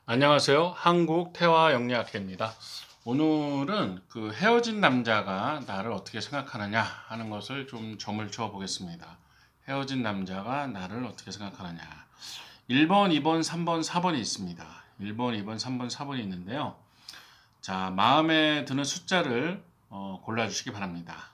안녕하세요. 한국 태화영리학회입니다. 오늘은 그 헤어진 남자가 나를 어떻게 생각하느냐 하는 것을 좀 점을 쳐 보겠습니다. 헤어진 남자가 나를 어떻게 생각하느냐. 1번, 2번, 3번, 4번이 있습니다. 1번, 2번, 3번, 4번이 있는데요. 자, 마음에 드는 숫자를 골라주시기 바랍니다.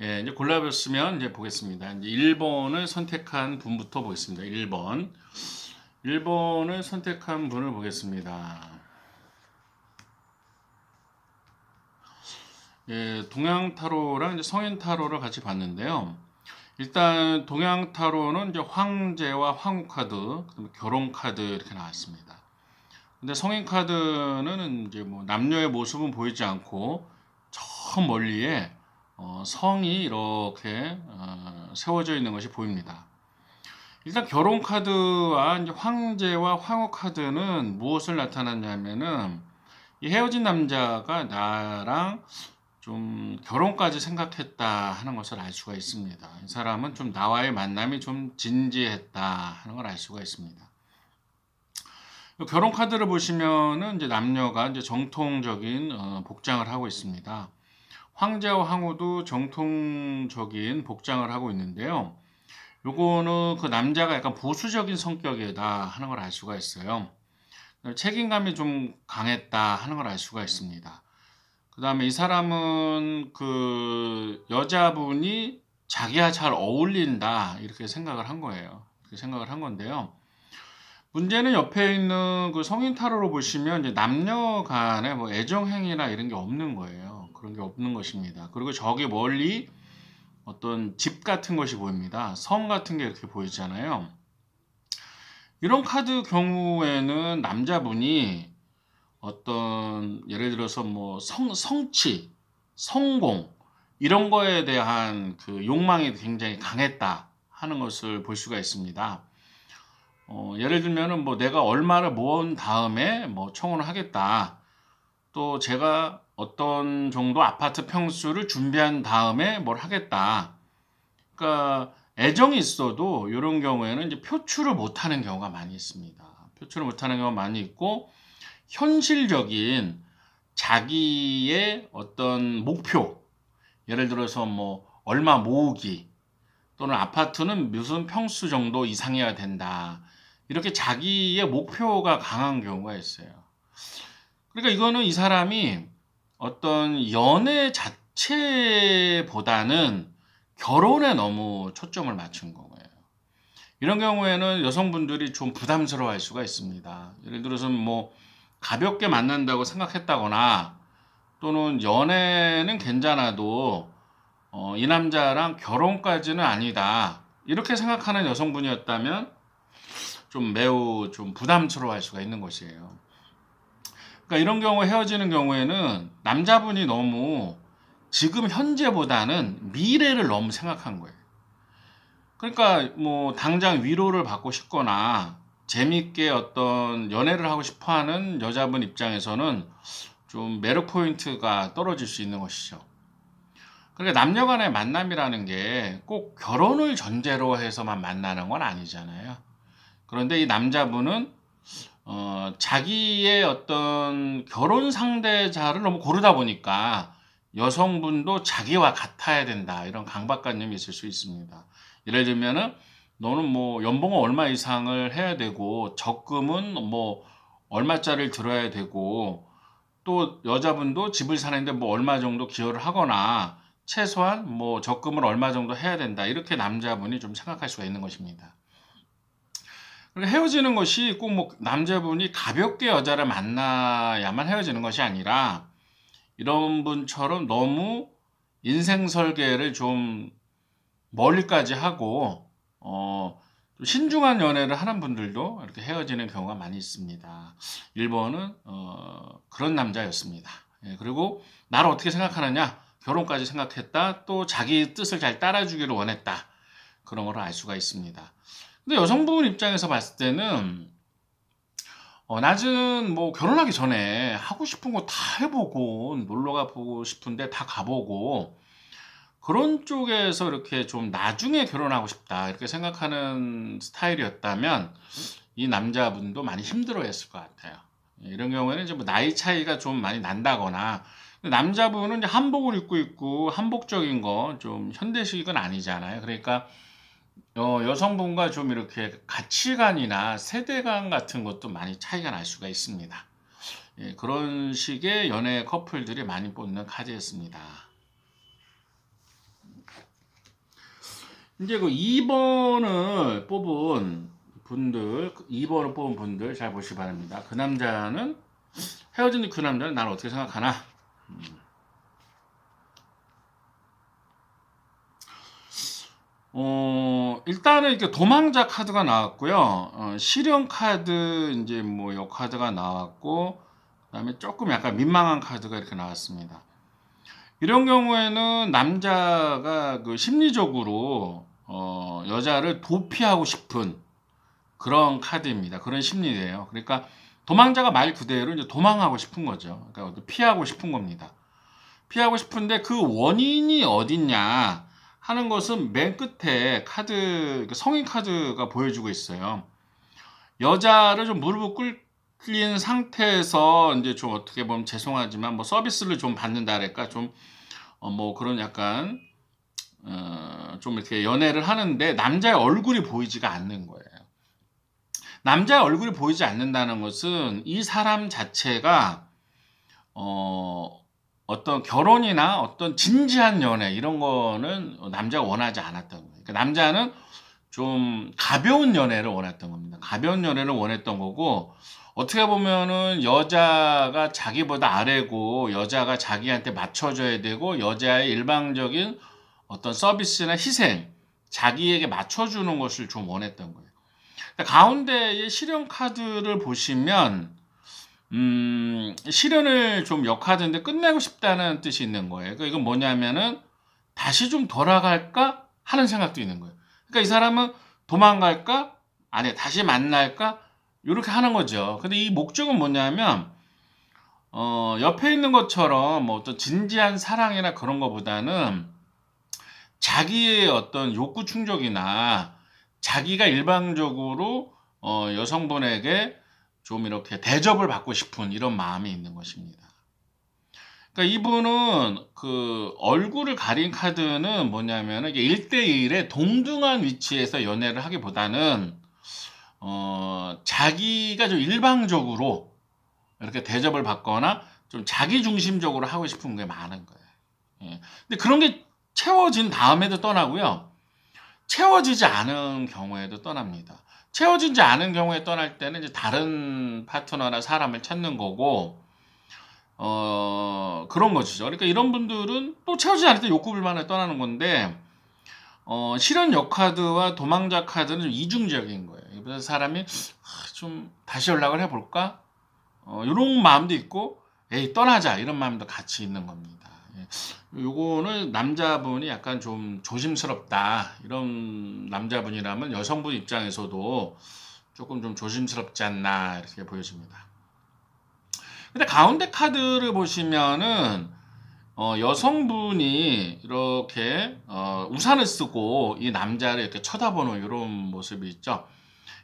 예, 이제 골라봤으면 이제 보겠습니다. 이제 1번을 선택한 분부터 보겠습니다. 1번. 1번을 선택한 분을 보겠습니다. 예, 동양 타로랑 이제 성인 타로를 같이 봤는데요. 일단 동양 타로는 이제 황제와 황후 카드, 그다음에 결혼 카드 이렇게 나왔습니다. 근데 성인 카드는 이제 뭐 남녀의 모습은 보이지 않고 저 멀리에 성이 이렇게 세워져 있는 것이 보입니다. 일단 결혼 카드와 이제 황제와 황후 카드는 무엇을 나타났냐면은 이 헤어진 남자가 나랑 좀 결혼까지 생각했다 하는 것을 알 수가 있습니다. 이 사람은 좀 나와의 만남이 좀 진지했다 하는 걸 알 수가 있습니다. 결혼 카드를 보시면은 이제 남녀가 이제 정통적인 복장을 하고 있습니다. 황제와 황후도 정통적인 복장을 하고 있는데요. 요거는 그 남자가 약간 보수적인 성격이다 하는 걸 알 수가 있어요. 책임감이 좀 강했다 하는 걸 알 수가 있습니다. 그 다음에 이 사람은 그 여자분이 자기와 잘 어울린다 이렇게 생각을 한 거예요. 그렇게 생각을 한 건데요. 문제는 옆에 있는 그 성인 타로로 보시면 이제 남녀 간에 뭐 애정 행위나 이런 게 없는 거예요. 그런 게 없는 것입니다. 그리고 저기 멀리 어떤 집 같은 것이 보입니다. 성 같은 게 이렇게 보이잖아요. 이런 카드 경우에는 남자분이 어떤 예를 들어서 뭐 성취, 성공 이런 거에 대한 그 욕망이 굉장히 강했다 하는 것을 볼 수가 있습니다. 예를 들면은 뭐 내가 얼마를 모은 다음에 뭐 청혼을 하겠다. 또 제가 어떤 정도 아파트 평수를 준비한 다음에 뭘 하겠다. 그러니까 애정이 있어도 이런 경우에는 이제 표출을 못하는 경우가 많이 있습니다. 표출을 못하는 경우가 많이 있고 현실적인 자기의 어떤 목표, 예를 들어서 뭐 얼마 모으기 또는 아파트는 무슨 평수 정도 이상이어야 된다. 이렇게 자기의 목표가 강한 경우가 있어요. 그러니까 이거는 이 사람이 어떤 연애 자체보다는 결혼에 너무 초점을 맞춘 거예요. 이런 경우에는 여성분들이 좀 부담스러워할 수가 있습니다. 예를 들어서 뭐 가볍게 만난다고 생각했다거나 또는 연애는 괜찮아도 이 남자랑 결혼까지는 아니다. 이렇게 생각하는 여성분이었다면 좀 매우 좀 부담스러워할 수가 있는 것이에요. 그러니까 이런 경우 헤어지는 경우에는 남자분이 너무 지금 현재보다는 미래를 너무 생각한 거예요. 그러니까 뭐 당장 위로를 받고 싶거나 재밌게 어떤 연애를 하고 싶어 하는 여자분 입장에서는 좀 매력 포인트가 떨어질 수 있는 것이죠. 그러니까 남녀 간의 만남이라는 게 꼭 결혼을 전제로 해서만 만나는 건 아니잖아요. 그런데 이 남자분은 자기의 어떤 결혼 상대자를 너무 고르다 보니까 여성분도 자기와 같아야 된다. 이런 강박관념이 있을 수 있습니다. 예를 들면은 너는 뭐 연봉은 얼마 이상을 해야 되고 적금은 뭐 얼마짜리를 들어야 되고 또 여자분도 집을 사는데 뭐 얼마 정도 기여를 하거나 최소한 뭐 적금을 얼마 정도 해야 된다. 이렇게 남자분이 좀 생각할 수가 있는 것입니다. 그리고 헤어지는 것이 꼭 뭐 남자분이 가볍게 여자를 만나야만 헤어지는 것이 아니라 이런 분처럼 너무 인생 설계를 좀 멀리까지 하고 좀 신중한 연애를 하는 분들도 이렇게 헤어지는 경우가 많이 있습니다. 1번은 그런 남자였습니다. 예, 그리고 나를 어떻게 생각하느냐? 결혼까지 생각했다. 또 자기 뜻을 잘 따라주기를 원했다. 그런 걸 알 수가 있습니다. 근데 여성분 입장에서 봤을 때는 낮은 뭐 결혼하기 전에 하고 싶은 거 다 해보고 놀러 가보고 싶은데 다 가보고 그런 쪽에서 이렇게 좀 '나중에 결혼하고 싶다.' 이렇게 생각하는 스타일이었다면 이 남자분도 많이 힘들어했을 것 같아요. 예 이런 경우에는 이제 뭐 나이 차이가 좀 많이 난다거나 남자분은 이제 한복을 입고 있고 한복적인 거 좀 현대식은 아니잖아요. 그러니까 여성분과 좀 이렇게 가치관이나 세대관 같은 것도 많이 차이가 날 수가 있습니다. 예 그런 식의 연애 커플들이 많이 뽑는 카드였습니다. 인제 그 2 번을 뽑은 분들 2 번을 뽑은 분들 잘 보시기 바랍니다. 그 남자는 헤어진 뒤 그 남자는 나를 어떻게 생각하나? 일단은 이렇게 도망자 카드가 나왔고요. 실현 카드 인제 뭐 요 카드가 나왔고 그다음에 쪼끔 약간 민망한 카드가 이렇게 나왔습니다. 이런 경우에는 남자가 그 심리적으로 여자를 도피하고 싶은 그런 카드입니다. 그런 심리예요. 그러니까 도망자가 말 그대로 이제 도망하고 싶은 거죠. 그러니까 피하고 싶은 겁니다. 피하고 싶은데 그 원인이 어딨냐 하는 것은 맨 끝에 카드 그 성인 카드가 보여주고 있어요. 여자를 좀 무릎을 꿇린 상태에서 인제 좀 어떻게 보면 죄송하지만 뭐 서비스를 좀 받는다랄까 좀 뭐 그런 약간 좀 이렇게 연애를 하는데 남자의 얼굴이 보이지가 않는 거예요. 남자의 얼굴이 보이지 않는다는 것은 이 사람 자체가 어 어떤 결혼이나 어떤 진지한 연애 이런 거는 남자가 원하지 않았던 거예요. 그러니까 남자는 좀 가벼운 연애를 원했던 겁니다. 가벼운 연애를 원했던 거고 어떻게 보면은 여자가 자기보다 아래고 여자가 자기한테 맞춰 줘야 되고 여자의 일방적인 어떤 서비스나 희생, 자기에게 맞춰 주는 것을 좀 원했던 거예요. 가운데의 실현 카드를 보시면 실현을 좀 역카드인데 끝내고 싶다는 뜻이 있는 거예요. 그러니까 이건 뭐냐면은 '다시 좀 돌아갈까?' 하는 생각도 있는 거예요. 그러니까 이 사람은 '도망갈까? 아니 다시 만날까?' 요렇게 하는 거죠. 근데 이 목적은 뭐냐면 옆에 있는 것처럼 뭐 어떤 진지한 사랑이나 그런 거보다는 자기의 어떤 욕구 충족이나 자기가 일방적으로 여성분에게 좀 이렇게 대접을 받고 싶은 이런 마음이 있는 것입니다. 그러니까 이분은 그 얼굴을 가린 카드는 뭐냐면은 이게 1대1의 동등한 위치에서 연애를 하기보다는 자기가 좀 일방적으로 이렇게 대접을 받거나 좀 자기 중심적으로 하고 싶은 게 많은 거예요. 예. 근데 그런 게 채워진 다음에도 떠나고요. 채워지지 않은 경우에도 떠납니다. 채워지지 않은 경우에 떠날 때는 이제 다른 파트너나 사람을 찾는 거고 그런 것이죠. 그러니까 이런 분들은 또 채워지지 않을 때 욕구 불만을 떠나는 건데 실현 역카드와 도망자 카드는 좀 이중적인 거예요. 그래서 사람이 '좀 다시 연락을 해 볼까?' 요런 마음도 있고 '에이 떠나자.' 이런 마음도 같이 있는 겁니다. 예. 요거는 남자분이 약간 좀 '조심스럽다.' 이런 남자분이라면 여성분 입장에서도 쪼끔 좀 '조심스럽지 않나.' 이렇게 보여집니다. 근데 가운데 카드를 보시면은 여성분이 이렇게 우산을 쓰고 이 남자를 이렇게 쳐다보는 요런 모습이 있죠.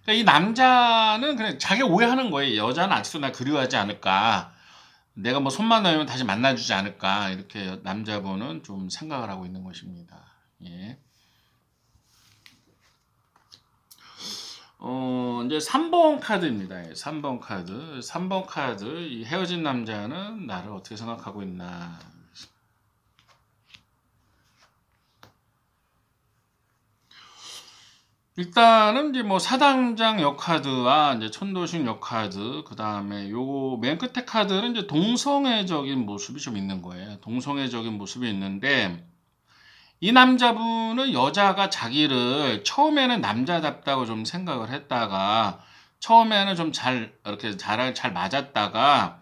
그러니까 이 남자는 그냥 자기가 오해하는 거예요. '여자는 아직도 날 그리워하지 않을까. 내가 뭐 손만 놓으면 다시 만나 주지 않을까.' 이렇게 남자분은 좀 생각을 하고 있는 것입니다. 예. 인제 3번 카드입니다. 예 3번 카드. 3번 카드 이 헤어진 남자는 나를 어떻게 생각하고 있나. 일단은 이제 뭐 사당장 역카드와 인제 천도식 역카드 그다음에 요 맨 끝에 카드는 이제 동성애적인 모습이 좀 있는 거예요. 동성애적인 모습이 있는데 이 남자분은 여자가 자기를 처음에는 남자답다고 좀 생각을 했다가 처음에는 좀 잘 이렇게 잘 맞았다가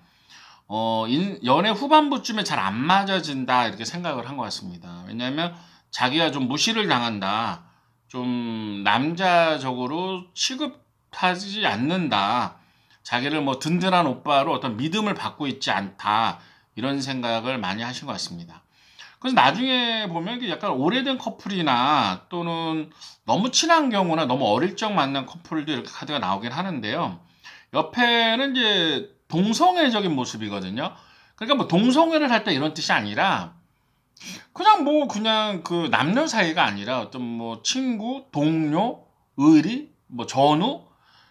연애 후반부쯤에 '잘 안 맞아진다.' 이렇게 생각을 한 것 같습니다. 왜냐하면 자기가 좀 무시를 당한다. 좀 남자적으로 취급하지 않는다. 자기를 뭐 '든든한 오빠로 어떤 믿음을 받고 있지 않다.' 이런 생각을 많이 하신 것 같습니다. 그래서 나중에 보면 이게 약간 오래된 커플이나 또는 너무 친한 경우나 너무 어릴 적 만난 커플도 이렇게 카드가 나오긴 하는데요. 옆에는 이제 동성애적인 모습이거든요. 그러니까 뭐 동성애를 할 때 이런 뜻이 아니라 그냥 뭐 그냥 그 남녀 사이가 아니라 어떤 뭐 친구, 동료, 의리, 뭐 전우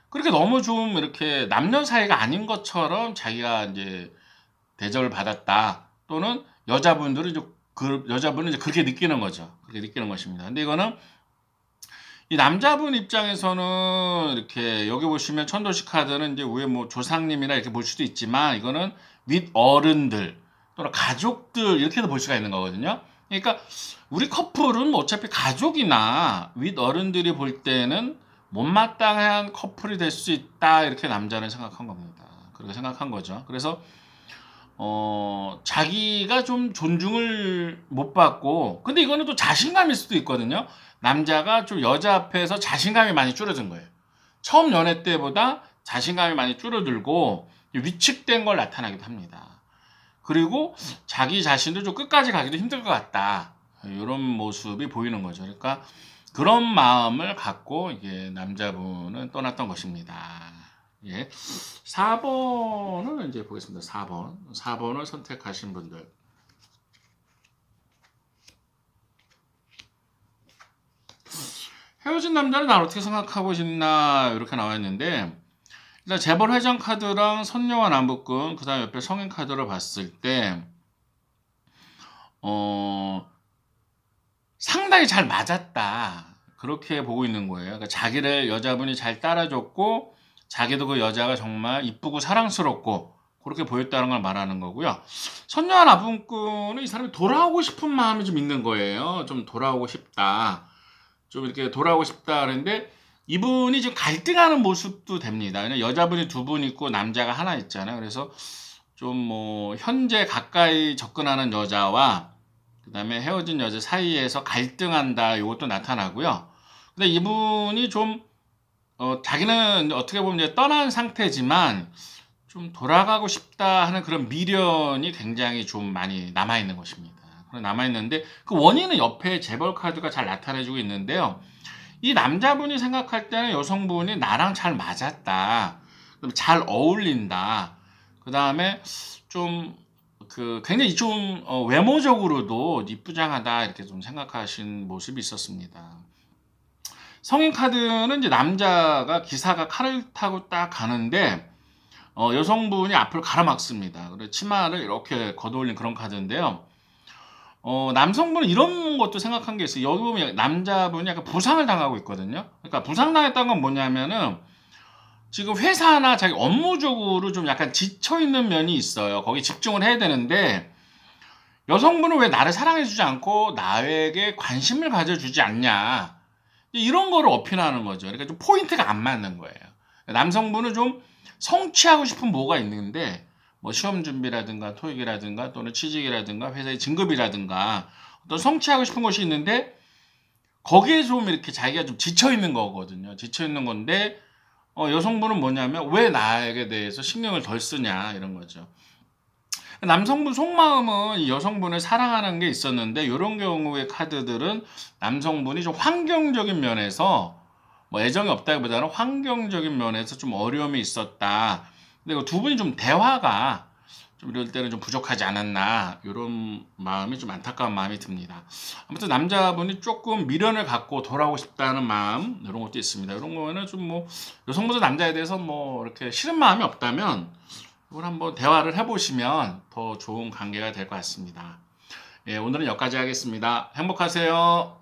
그렇게 너무 좀 이렇게 남녀 사이가 아닌 것처럼 자기가 이제 대접을 받았다. 또는 여자분들은 이제 그 여자분은 이제 그렇게 느끼는 거죠. 그렇게 느끼는 것입니다. 근데 이거는 이 남자분 입장에서는 이렇게 여기 보시면 천도식 카드는 이제 위에 뭐 조상님이나 이렇게 볼 수도 있지만 이거는 윗 어른들 또는 가족들 이렇게도 볼 수가 있는 거거든요. 그러니까 우리 커플은 뭐 어차피 가족이나 윗 어른들이 볼 때는 못마땅한 커플이 될 수 있다 이렇게 남자는 생각한 겁니다. 그렇게 생각한 거죠. 그래서 자기가 좀 존중을 못 받고 근데 이거는 또 자신감일 수도 있거든요. 남자가 좀 여자 앞에서 자신감이 많이 줄어든 거예요. 처음 연애 때보다 자신감이 많이 줄어들고 위축된 걸 나타나기도 합니다. 그리고 자기 자신도 좀 끝까지 가기도 힘들 것 같다. 이런 모습이 보이는 거죠. 그러니까 그런 마음을 갖고 이게 남자분은 떠났던 것입니다. 예. 4번을 이제 보겠습니다. 4번. 4번을 선택하신 분들. 헤어진 남자를 날 어떻게 생각하고 있나 이렇게 나와 있는데 일단 재벌 회장 카드랑 선녀와 남북군 그다음 옆에 성인 카드를 봤을 때 상당히 잘 맞았다. 그렇게 보고 있는 거예요. 그러니까 자기를 여자분이 잘 따라줬고 자기도 그 여자가 정말 이쁘고 사랑스럽고 그렇게 보였다는 걸 말하는 거고요. 선녀와 남북군은 이 사람이 돌아오고 싶은 마음이 좀 있는 거예요. 좀 돌아오고 싶다. 좀 이렇게 돌아오고 싶다 그랬는데 이분이 지금 갈등하는 모습도 됩니다. 왜냐면 여자분이 두 분 있고 남자가 하나 있잖아요. 그래서 좀 뭐 현재 가까이 접근하는 여자와 그다음에 헤어진 여자 사이에서 갈등한다 이것도 나타나고요. 근데 이분이 좀 자기는 어떻게 보면 이제 떠난 상태지만 좀 돌아가고 싶다 하는 그런 미련이 굉장히 좀 많이 남아 있는 것입니다. 남아 있는데 그 원인은 옆에 재벌 카드가 잘 나타내주고 있는데요. 이 남자분이 생각할 때는 여성분이 나랑 잘 맞았다. 잘 어울린다. 그 다음에 좀 그 굉장히 좀 외모적으로도 이쁘장하다 이렇게 좀 생각하신 모습이 있었습니다. 성인 카드는 이제 남자가 기사가 칼을 타고 딱 가는데 여성분이 앞을 가로막습니다. 그래서 치마를 이렇게 걷어올린 그런 카드인데요. 남성분은 이런 것도 생각한 게 있어요. 여기 보면 남자분이 약간 부상을 당하고 있거든요. 그러니까 부상당했다는 건 뭐냐면은 지금 회사나 자기 업무적으로 좀 약간 지쳐 있는 면이 있어요. 거기 집중을 해야 되는데 여성분은 왜 나를 사랑해주지 않고 나에게 관심을 가져주지 않냐. 이런 거를 어필하는 거죠. 그러니까 좀 포인트가 안 맞는 거예요. 남성분은 좀 성취하고 싶은 뭐가 있는데 뭐 시험 준비라든가 토익이라든가 또는 취직이라든가 회사의 진급이라든가 어떤 성취하고 싶은 것이 있는데 거기에 좀 이렇게 자기가 좀 지쳐 있는 거거든요. 지쳐 있는 건데 여성분은 뭐냐면 왜 나에게 대해서 신경을 덜 쓰냐 이런 거죠. 남성분 속마음은 이 여성분을 사랑하는 게 있었는데 이런 경우의 카드들은 남성분이 좀 환경적인 면에서 뭐 애정이 없다기보다는 환경적인 면에서 좀 어려움이 있었다. 근데 두 분이 좀 대화가 좀 이럴 때는 좀 부족하지 않았나 이런 마음이 좀 안타까운 마음이 듭니다. 아무튼 남자분이 조금 미련을 갖고 돌아오고 싶다는 마음 이런 것도 있습니다. 이런 거는 좀 뭐 여성보다 남자에 대해서 뭐 이렇게 싫은 마음이 없다면 이걸 한번 대화를 해보시면 더 좋은 관계가 될 것 같습니다. 예, 오늘은 여기까지 하겠습니다. 행복하세요.